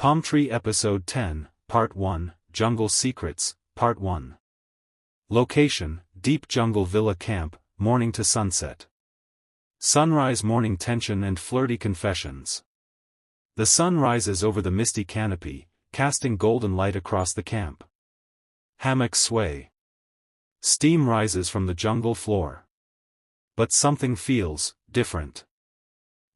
Palm Tree Episode 10, Part 1, Jungle Secrets, Part 1. Location, Deep Jungle Villa Camp, morning to sunset. Sunrise, morning tension and flirty confessions. The sun rises over the misty canopy, casting golden light across the camp. Hammocks sway. Steam rises from the jungle floor. But something feels different.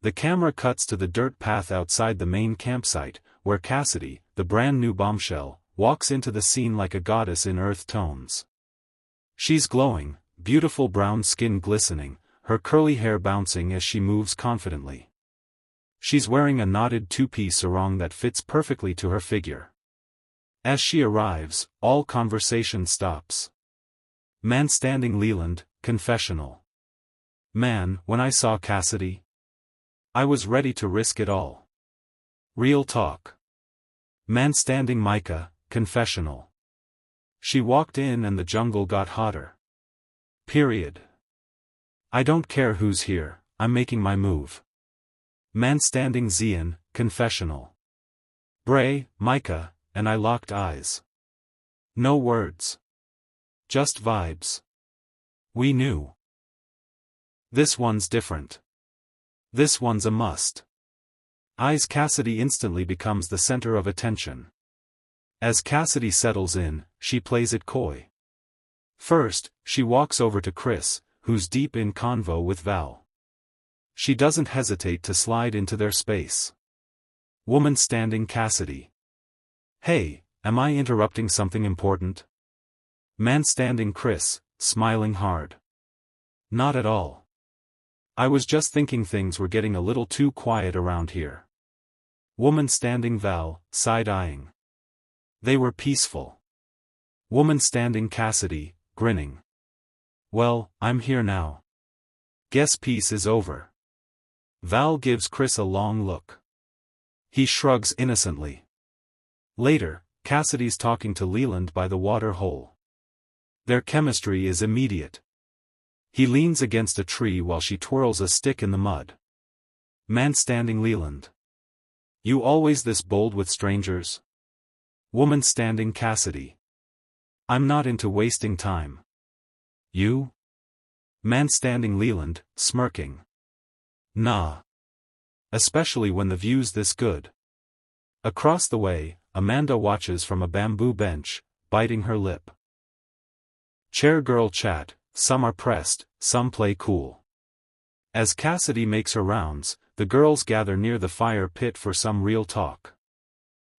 The camera cuts to the dirt path outside the main campsite, where Cassidy, the brand new bombshell, walks into the scene like a goddess in earth tones. She's glowing, beautiful brown skin glistening, her curly hair bouncing as she moves confidently. She's wearing a knotted two-piece sarong that fits perfectly to her figure. As she arrives, all conversation stops. Man standing Leland, confessional. Man, when I saw Cassidy, I was ready to risk it all. Real talk. Man standing Micah, confessional. She walked in and the jungle got hotter. Period. I don't care who's here, I'm making my move. Man standing Zian, confessional. Bray, Micah, and I locked eyes. No words. Just vibes. We knew. This one's different. This one's a must. Eyes. Cassidy instantly becomes the center of attention. As Cassidy settles in, she plays it coy. First, she walks over to Chris, who's deep in convo with Val. She doesn't hesitate to slide into their space. Woman standing Cassidy. Hey, am I interrupting something important? Man standing Chris, smiling hard. Not at all. I was just thinking things were getting a little too quiet around here. Woman standing Val, side-eyeing. They were peaceful. Woman standing Cassidy, grinning. Well, I'm here now. Guess peace is over. Val gives Chris a long look. He shrugs innocently. Later, Cassidy's talking to Leland by the water hole. Their chemistry is immediate. He leans against a tree while she twirls a stick in the mud. Man standing Leland. You always this bold with strangers? Woman standing Cassidy. I'm not into wasting time. You? Man standing Leland, smirking. Nah. Especially when the view's this good. Across the way, Amanda watches from a bamboo bench, biting her lip. Chair girl chat, some are pressed, some play cool. As Cassidy makes her rounds, the girls gather near the fire pit for some real talk.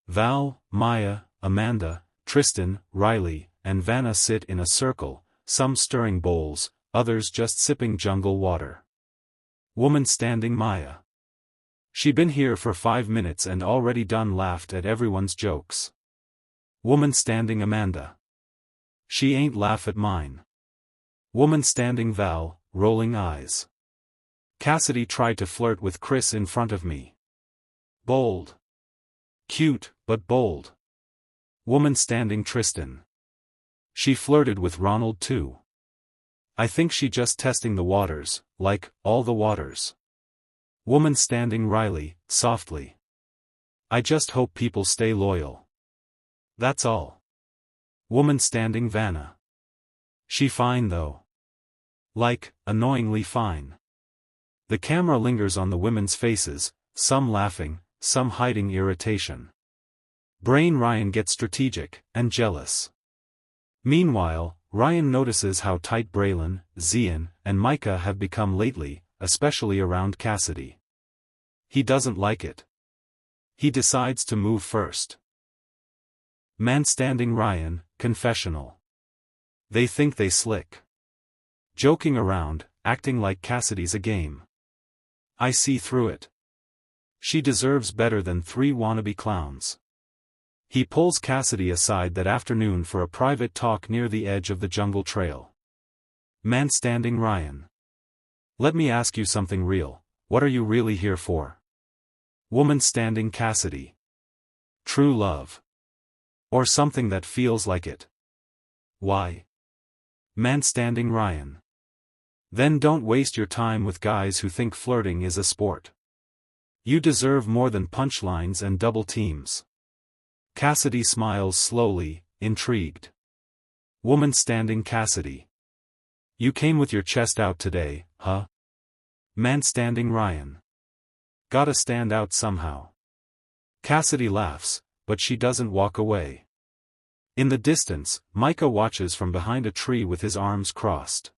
Val, Maya, Amanda, Tristan, Riley, and Vanna sit in a circle, some stirring bowls, others just sipping jungle water. Woman standing Maya. She been here for 5 minutes and already done laughed at everyone's jokes. Woman standing Amanda. She ain't laugh at mine. Woman standing Val, rolling eyes. Cassidy tried to flirt with Chris in front of me. Bold. Cute, but bold. Woman standing Tristan. She flirted with Ronald too. I think she just testing the waters, like, all the waters. Woman standing Riley, softly. I just hope people stay loyal. That's all. Woman standing Vanna. She fine though. Like, annoyingly fine. The camera lingers on the women's faces, some laughing, some hiding irritation. Brain Ryan gets strategic, and jealous. Meanwhile, Ryan notices how tight Braylon, Zian, and Micah have become lately, especially around Cassidy. He doesn't like it. He decides to move first. Man standing Ryan, confessional. They think they slick. Joking around, acting like Cassidy's a game. I see through it. She deserves better than 3 wannabe clowns. He pulls Cassidy aside that afternoon for a private talk near the edge of the jungle trail. Man standing Ryan. Let me ask you something real, what are you really here for? Woman standing Cassidy. True love. Or something that feels like it. Why? Man standing Ryan. Then don't waste your time with guys who think flirting is a sport. You deserve more than punchlines and double teams. Cassidy smiles slowly, intrigued. Woman standing Cassidy. You came with your chest out today, huh? Man standing Ryan. Gotta stand out somehow. Cassidy laughs, but she doesn't walk away. In the distance, Micah watches from behind a tree with his arms crossed.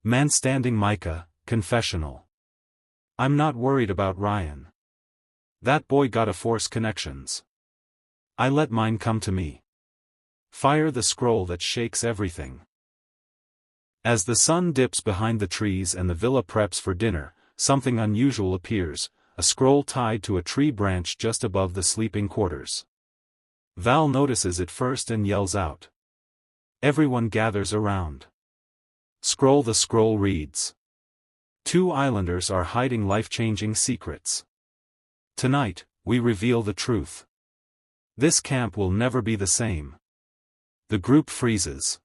Man standing Micah, confessional. I'm not worried about Ryan. That boy gotta force connections. I let mine come to me. Fire the scroll that shakes everything. As the sun dips behind the trees and the villa preps for dinner, something unusual appears, a scroll tied to a tree branch just above the sleeping quarters. Val notices it first and yells out. Everyone gathers around. The scroll reads. 2 islanders are hiding life-changing secrets. Tonight, we reveal the truth. This camp will never be the same. The group freezes.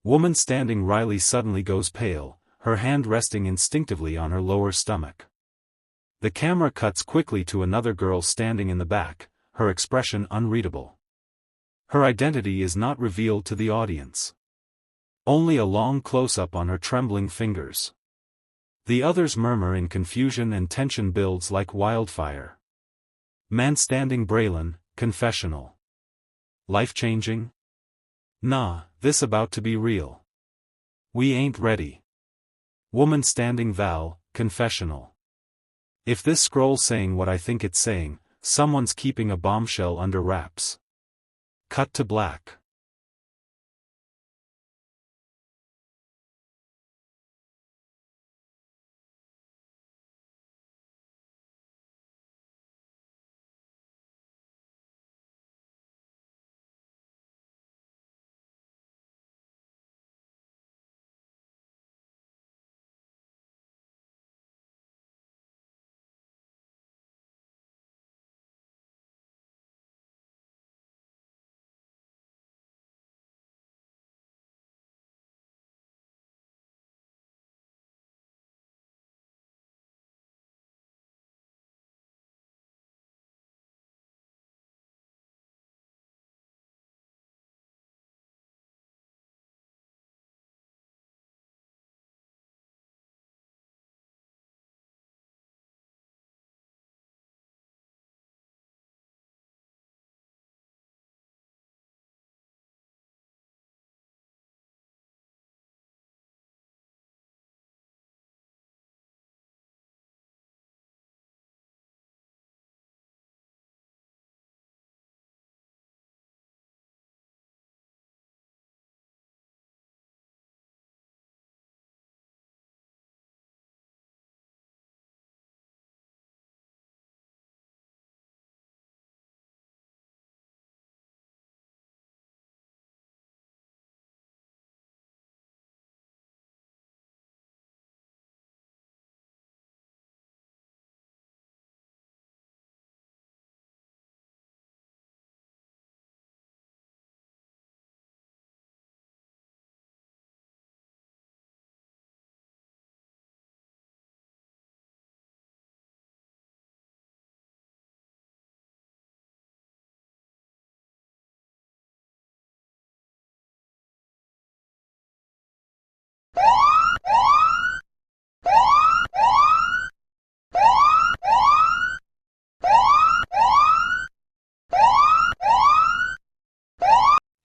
Woman standing Riley suddenly goes pale, her hand resting instinctively on her lower stomach. The camera cuts quickly to another girl standing in the back, her expression unreadable. Her identity is not revealed to the audience. Only a long close-up on her trembling fingers. The others murmur in confusion and tension builds like wildfire. Man standing Braylon, confessional. Life-changing? Nah, this about to be real. We ain't ready. Woman standing Val, confessional. If this scroll's saying what I think it's saying, someone's keeping a bombshell under wraps. Cut to black.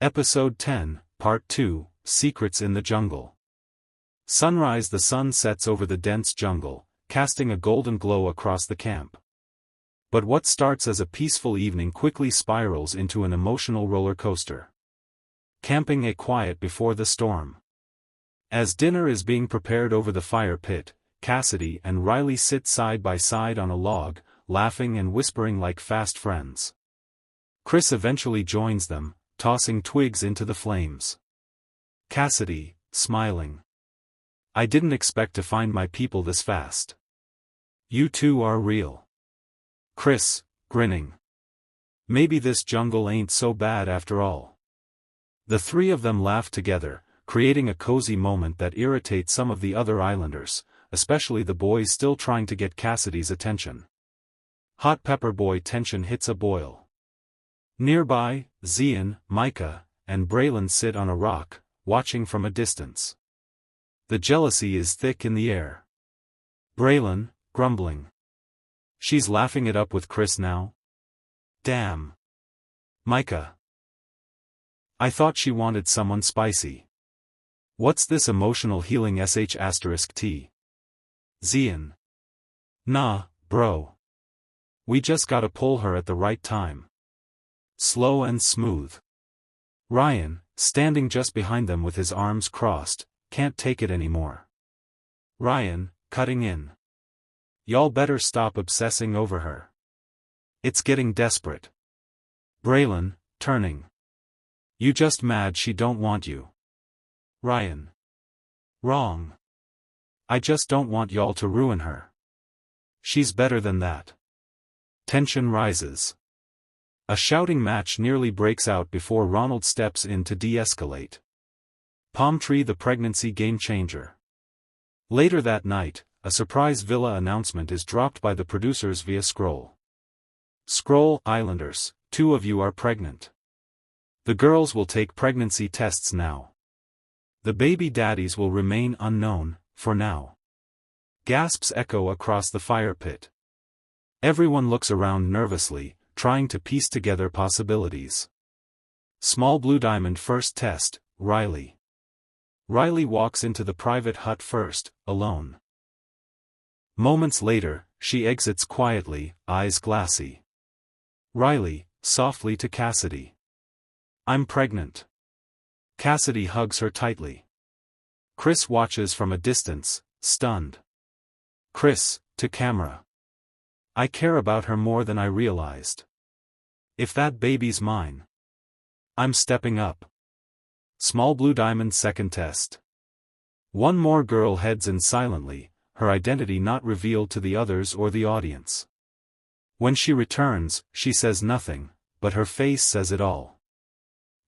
Episode 10, Part 2, Secrets in the Jungle. Sunrise. The sun sets over the dense jungle, casting a golden glow across the camp. But what starts as a peaceful evening quickly spirals into an emotional roller coaster. Camping. A quiet before the storm. As dinner is being prepared over the fire pit, Cassidy and Riley sit side by side on a log, laughing and whispering like fast friends. Chris eventually joins them, tossing twigs into the flames. Cassidy, smiling. I didn't expect to find my people this fast. You two are real. Chris, grinning. Maybe this jungle ain't so bad after all. The 3 of them laugh together, creating a cozy moment that irritates some of the other islanders, especially the boys still trying to get Cassidy's attention. Hot pepper boy tension hits a boil. Nearby, Zian, Micah, and Braylon sit on a rock, watching from a distance. The jealousy is thick in the air. Braylon, grumbling. She's laughing it up with Chris now? Damn. Micah. I thought she wanted someone spicy. What's this emotional healing **T? Zian. Nah, bro. We just gotta pull her at the right time. Slow and smooth. Ryan, standing just behind them with his arms crossed, can't take it anymore. Ryan, cutting in. Y'all better stop obsessing over her. It's getting desperate. Braylon, turning. You just mad she don't want you. Ryan. Wrong. I just don't want y'all to ruin her. She's better than that. Tension rises. A shouting match nearly breaks out before Ronald steps in to de-escalate. Palm Tree the pregnancy game changer. Later that night, a surprise villa announcement is dropped by the producers via Scroll. Scroll, Islanders, 2 of you are pregnant. The girls will take pregnancy tests now. The baby daddies will remain unknown, for now. Gasps echo across the fire pit. Everyone looks around nervously, trying to piece together possibilities. Small Blue Diamond first test, Riley. Riley walks into the private hut first, alone. Moments later, she exits quietly, eyes glassy. Riley, softly to Cassidy. I'm pregnant. Cassidy hugs her tightly. Chris watches from a distance, stunned. Chris, to camera. I care about her more than I realized. If that baby's mine, I'm stepping up. Small Blue Diamond second test. One more girl heads in silently, her identity not revealed to the others or the audience. When she returns, she says nothing, but her face says it all.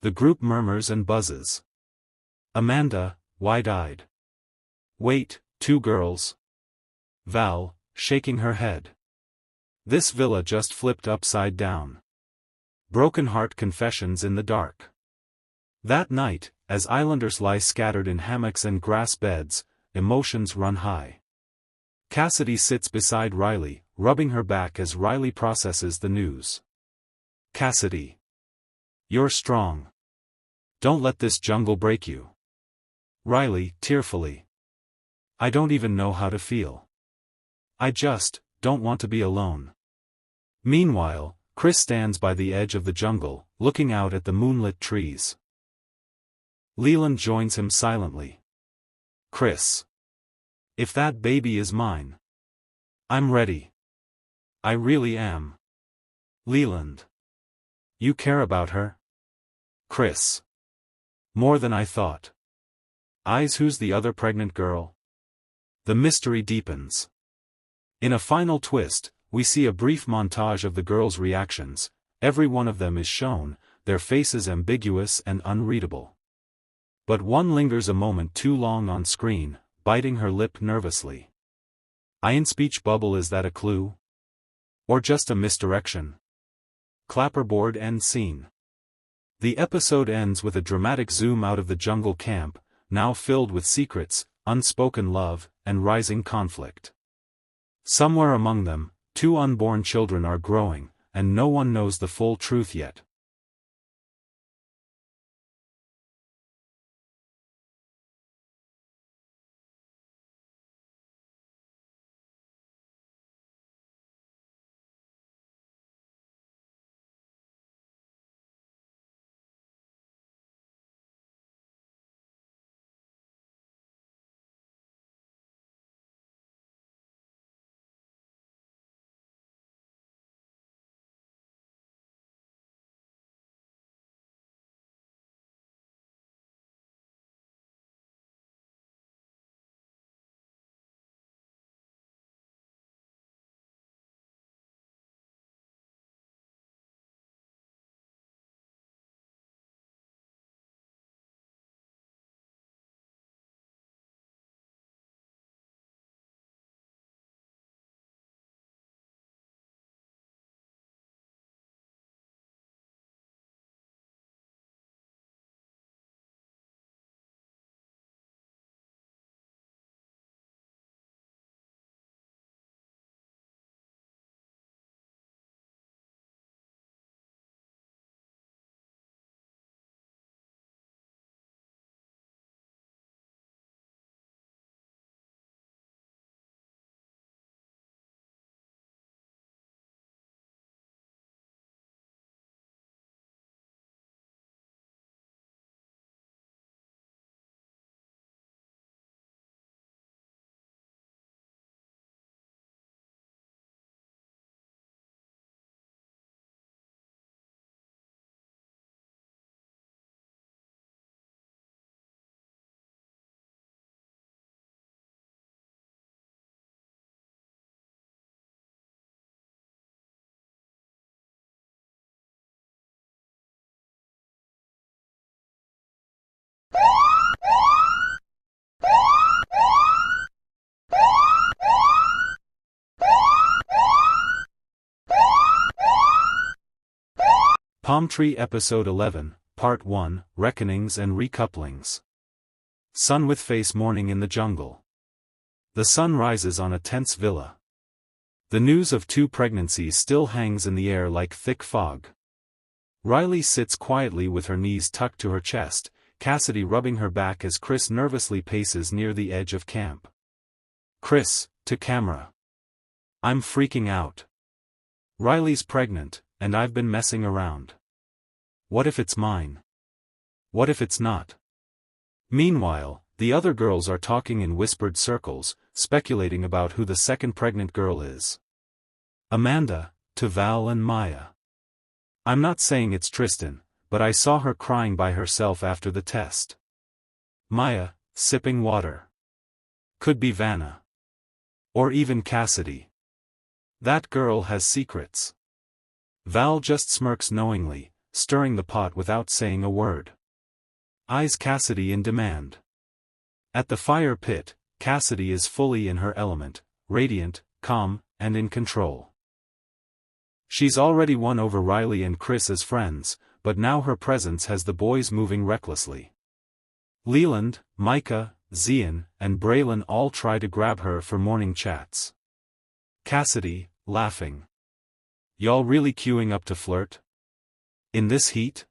The group murmurs and buzzes. Amanda, wide-eyed. Wait, 2 girls? Val, shaking her head. This villa just flipped upside down. Broken heart confessions in the dark. That night, as Islanders lie scattered in hammocks and grass beds, emotions run high. Cassidy sits beside Riley, rubbing her back as Riley processes the news. Cassidy. You're strong. Don't let this jungle break you. Riley, tearfully. I don't even know how to feel. I just don't want to be alone. Meanwhile, Chris stands by the edge of the jungle, looking out at the moonlit trees. Leland joins him silently. Chris. If that baby is mine. I'm ready. I really am. Leland. You care about her? Chris. More than I thought. Eyes, who's the other pregnant girl? The mystery deepens. In a final twist, we see a brief montage of the girls' reactions. Every one of them is shown, their faces ambiguous and unreadable. But one lingers a moment too long on screen, biting her lip nervously. In speech bubble, is that a clue? Or just a misdirection? Clapperboard end scene. The episode ends with a dramatic zoom out of the jungle camp, now filled with secrets, unspoken love, and rising conflict. Somewhere among them, 2 unborn children are growing, and no one knows the full truth yet. Palm Tree Episode 11, Part 1, Reckonings and Recouplings. Sun with face morning in the jungle. The sun rises on a tense villa. The news of 2 pregnancies still hangs in the air like thick fog. Riley sits quietly with her knees tucked to her chest, Cassidy rubbing her back as Chris nervously paces near the edge of camp. Chris, to camera. I'm freaking out. Riley's pregnant, and I've been messing around. What if it's mine? What if it's not? Meanwhile, the other girls are talking in whispered circles, speculating about who the second pregnant girl is. Amanda, to Val and Maya. I'm not saying it's Tristan, but I saw her crying by herself after the test. Maya, sipping water. Could be Vanna. Or even Cassidy. That girl has secrets. Val just smirks knowingly, stirring the pot without saying a word. Eyes Cassidy in demand. At the fire pit, Cassidy is fully in her element, radiant, calm, and in control. She's already won over Riley and Chris as friends, but now her presence has the boys moving recklessly. Leland, Micah, Zian, and Braylon all try to grab her for morning chats. Cassidy, laughing. Y'all really queuing up to flirt? In this heat?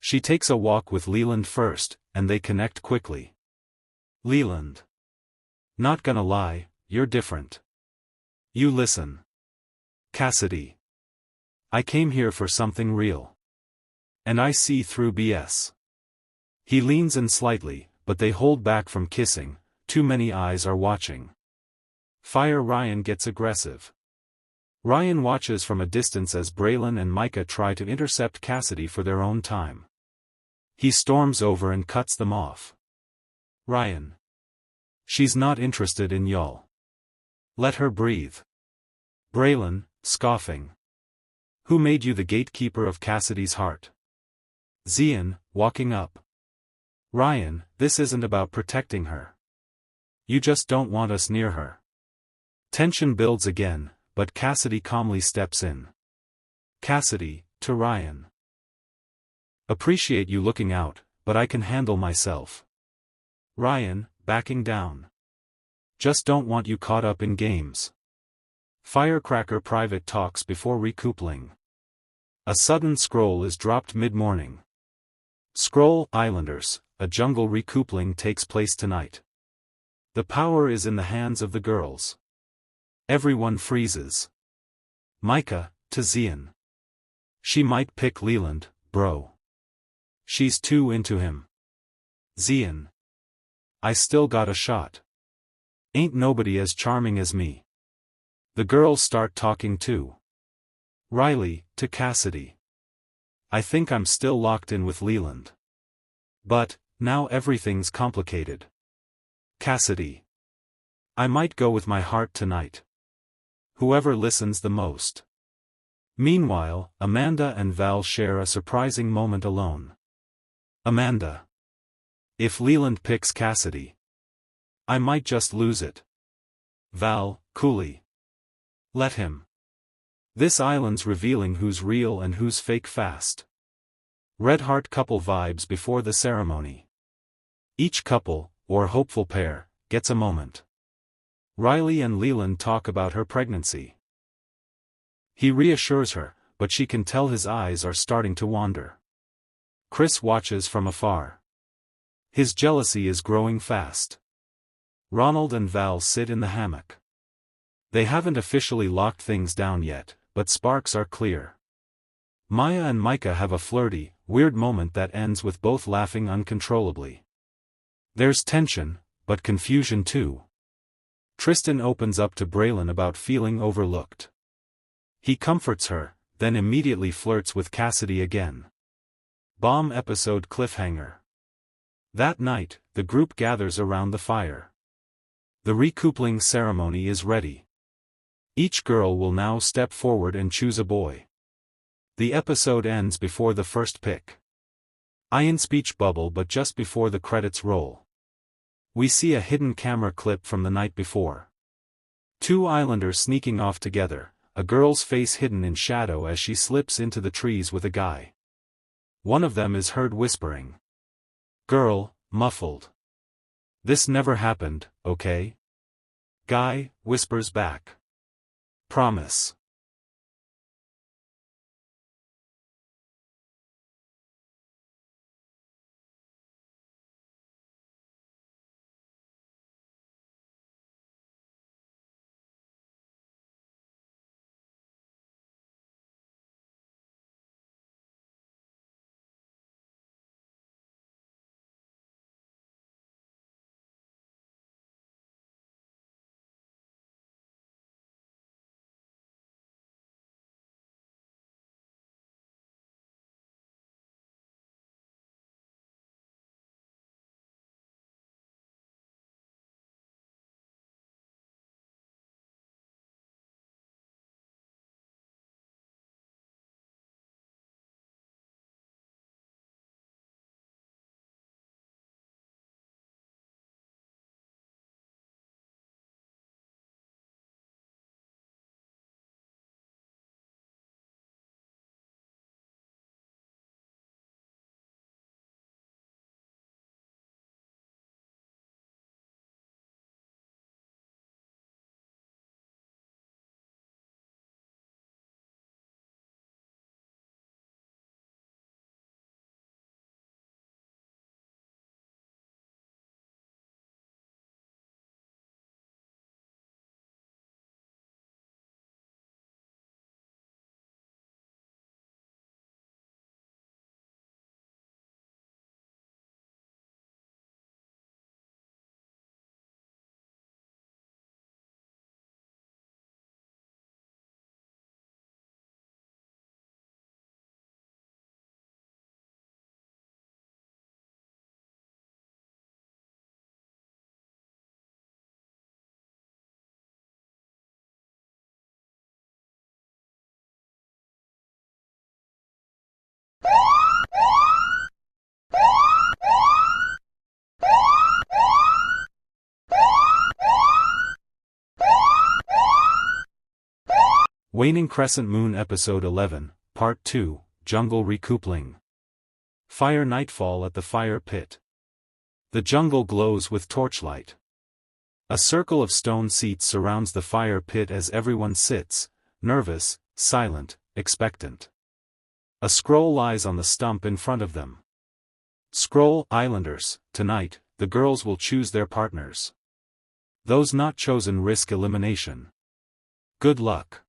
She takes a walk with Leland first, and they connect quickly. Leland. Not gonna lie, you're different. You listen. Cassidy. I came here for something real. And I see through BS. He leans in slightly, but they hold back from kissing, too many eyes are watching. Fire Ryan gets aggressive. Ryan watches from a distance as Braylon and Micah try to intercept Cassidy for their own time. He storms over and cuts them off. Ryan. She's not interested in y'all. Let her breathe. Braylon, scoffing. Who made you the gatekeeper of Cassidy's heart? Zian, walking up. Ryan, this isn't about protecting her. You just don't want us near her. Tension builds again, but Cassidy calmly steps in. Cassidy, to Ryan. Appreciate you looking out, but I can handle myself. Ryan, backing down. Just don't want you caught up in games. Firecracker private talks before recoupling. A sudden scroll is dropped mid-morning. Scroll, Islanders, a jungle recoupling takes place tonight. The power is in the hands of the girls. Everyone freezes. Micah, to Zian. She might pick Leland, bro. She's too into him. Zian. I still got a shot. Ain't nobody as charming as me. The girls start talking too. Riley, to Cassidy. I think I'm still locked in with Leland. But, now everything's complicated. Cassidy. I might go with my heart tonight. Whoever listens the most. Meanwhile, Amanda and Val share a surprising moment alone. Amanda. If Leland picks Cassidy, I might just lose it. Val, coolly. Let him. This island's revealing who's real and who's fake fast. Red heart couple vibes before the ceremony. Each couple, or hopeful pair, gets a moment. Riley and Leland talk about her pregnancy. He reassures her, but she can tell his eyes are starting to wander. Chris watches from afar. His jealousy is growing fast. Ronald and Val sit in the hammock. They haven't officially locked things down yet, but sparks are clear. Maya and Micah have a flirty, weird moment that ends with both laughing uncontrollably. There's tension, but confusion too. Tristan opens up to Braylon about feeling overlooked. He comforts her, then immediately flirts with Cassidy again. Bomb episode cliffhanger. That night, the group gathers around the fire. The recoupling ceremony is ready. Each girl will now step forward and choose a boy. The episode ends before the first pick. In speech bubble but just before the credits roll. We see a hidden camera clip from the night before. 2 Islanders sneaking off together, a girl's face hidden in shadow as she slips into the trees with a guy. One of them is heard whispering. Girl, muffled. This never happened, okay? Guy, whispers back. Promise. Waning Crescent Moon Episode 11, Part 2, Jungle Recoupling. Fire Nightfall at the fire pit. The jungle glows with torchlight. A circle of stone seats surrounds the fire pit as everyone sits, nervous, silent, expectant. A scroll lies on the stump in front of them. Scroll, Islanders, tonight, the girls will choose their partners. Those not chosen risk elimination. Good luck.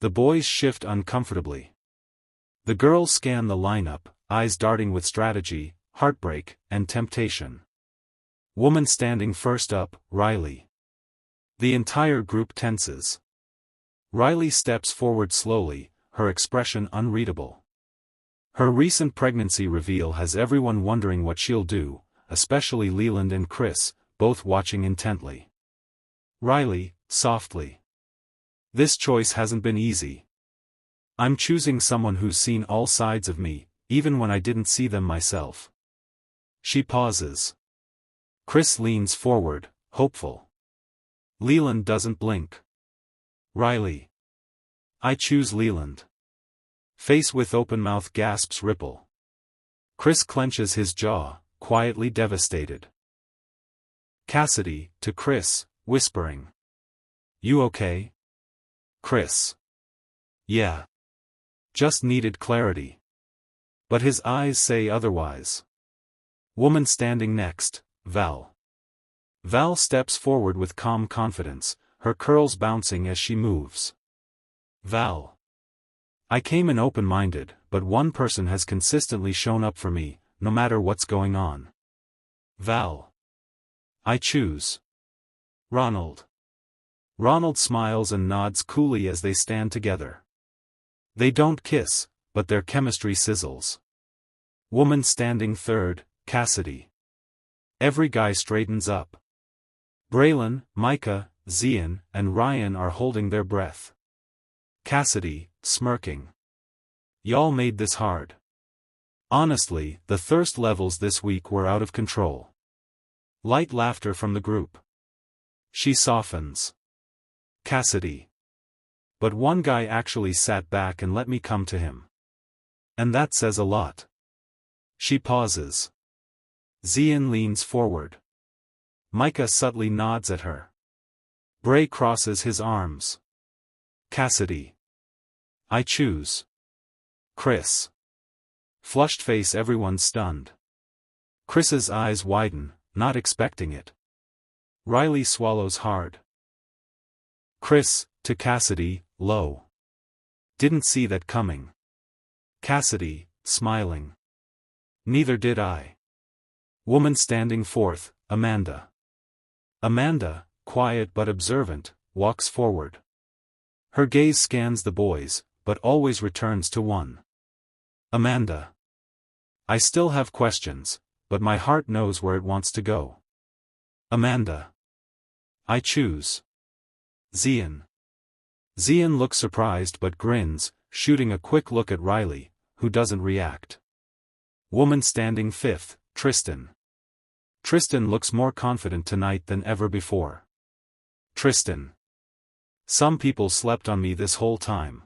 The boys shift uncomfortably. The girls scan the lineup, eyes darting with strategy, heartbreak, and temptation. Woman standing first up, Riley. The entire group tenses. Riley steps forward slowly, her expression unreadable. Her recent pregnancy reveal has everyone wondering what she'll do, especially Leland and Chris, both watching intently. Riley, softly. This choice hasn't been easy. I'm choosing someone who's seen all sides of me, even when I didn't see them myself. She pauses. Chris leans forward, hopeful. Leland doesn't blink. Riley. I choose Leland. Face with open mouth gasps ripple. Chris clenches his jaw, quietly devastated. Cassidy, to Chris, whispering. You okay? Chris. Yeah. Just needed clarity. But his eyes say otherwise. Woman standing next, Val. Val steps forward with calm confidence, her curls bouncing as she moves. Val. I came in open-minded, but one person has consistently shown up for me, no matter what's going on. Val. I choose. Ronald. Ronald smiles and nods coolly as they stand together. They don't kiss, but their chemistry sizzles. Woman standing third, Cassidy. Every guy straightens up. Braylon, Micah, Zian, and Ryan are holding their breath. Cassidy, smirking. Y'all made this hard. Honestly, the thirst levels this week were out of control. Light laughter from the group. She softens. Cassidy. But one guy actually sat back and let me come to him. And that says a lot. She pauses. Zian leans forward. Micah subtly nods at her. Bray crosses his arms. Cassidy. I choose. Chris. Flushed face, everyone stunned. Chris's eyes widen, not expecting it. Riley swallows hard. Chris, to Cassidy, low. Didn't see that coming. Cassidy, smiling. Neither did I. Woman standing fourth, Amanda. Amanda, quiet but observant, walks forward. Her gaze scans the boys, but always returns to one. Amanda. I still have questions, but my heart knows where it wants to go. Amanda. I choose. Zian. Zian looks surprised but grins, shooting a quick look at Riley, who doesn't react. Woman standing fifth, Tristan. Tristan looks more confident tonight than ever before. Tristan. Some people slept on me this whole time.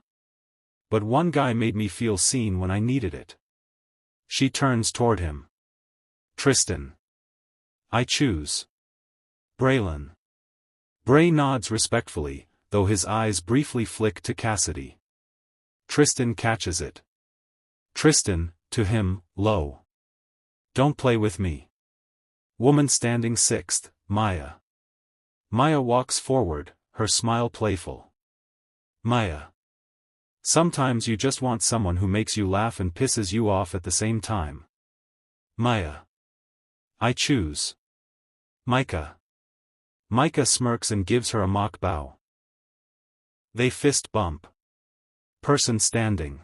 But one guy made me feel seen when I needed it. She turns toward him. Tristan. I choose. Braylon. Bray nods respectfully, though his eyes briefly flick to Cassidy. Tristan catches it. Tristan, to him, low. Don't play with me. Woman standing sixth, Maya. Maya walks forward, her smile playful. Maya. Sometimes you just want someone who makes you laugh and pisses you off at the same time. Maya. I choose. Micah. Micah smirks and gives her a mock bow. They fist bump. Person standing.